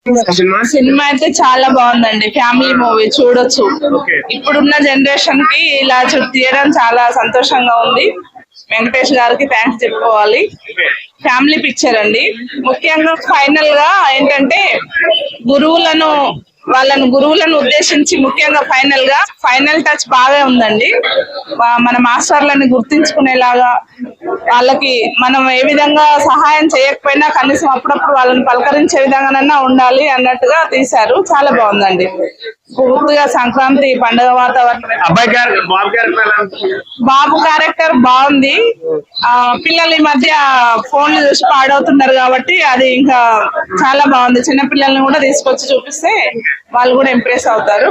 Cinema అయితే చాలా బాగుందండి. ఫ్యామిలీ మూవీ చూడొచ్చు. ఇప్పుడున్న జనరేషన్ కి ఇలా తీయడం చాలా సంతోషంగా ఉంది. వెంకటేష్ గారికి థ్యాంక్స్ చెప్పుకోవాలి. ఫ్యామిలీ పిక్చర్ అండి. ముఖ్యంగా ఫైనల్ గా ఏంటంటే గురువులను ఉద్దేశించి ముఖ్యంగా ఫైనల్ టచ్ బాగా ఉందండి. మన మాస్టర్లని గుర్తించుకునేలాగా, వాళ్ళకి మనం ఏ విధంగా సహాయం చేయకపోయినా కనీసం అప్పుడప్పుడు వాళ్ళని పలకరించే విధంగానన్నా ఉండాలి అన్నట్టుగా తీశారు. చాలా బాగుందండి. పూర్తిగా సంక్రాంతి పండుగ వాతావరణం. బాబు క్యారెక్టర్ బాగుంది. పిల్లలు ఈ మధ్య ఫోన్లు చూసి పాడవుతున్నారు కాబట్టి అది ఇంకా చాలా బాగుంది. చిన్న పిల్లల్ని కూడా తీసుకొచ్చి చూపిస్తే వాళ్ళు కూడా ఇంప్రెస్ అవుతారు.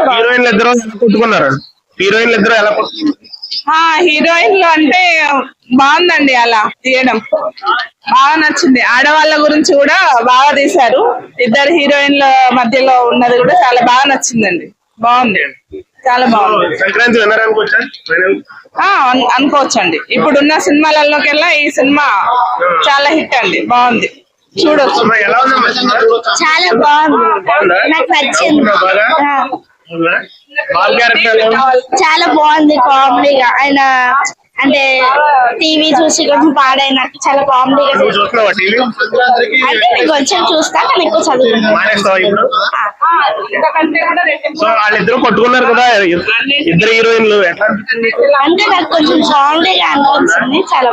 హీరోయిన్లు అంటే బాగుందండి. అలా తీయడం బాగా నచ్చింది. ఆడవాళ్ళ గురించి కూడా బాగా తీశారు. ఇద్దరు హీరోయిన్ల మధ్యలో ఉన్నది కూడా చాలా బాగా నచ్చిందండి. బాగుంది, చాలా బాగుంది. అనుకోవచ్చండి. ఇప్పుడున్న సినిమాలలోకెల్లా ఈ సినిమా చాలా హిట్ అండి. బాగుంది, చూడొచ్చు. చాలా బాగుంది, నాకు నచ్చింది. చాలా బాగుంది కామెడీగా. ఆయన అంటే టీవీ చూసి కొంచెం పాడైనట్టు చాలా కామెడీగా. అంటే నేను కొంచెం చూస్తా, కానీ ఎక్కువ చదువుకుంటాను. వాళ్ళిద్దరు కొట్టుకున్నారు కదా ఇద్దరు హీరోయిన్లు, అంటే నాకు కొంచెం కామెడీగా అనిపించింది. చాలా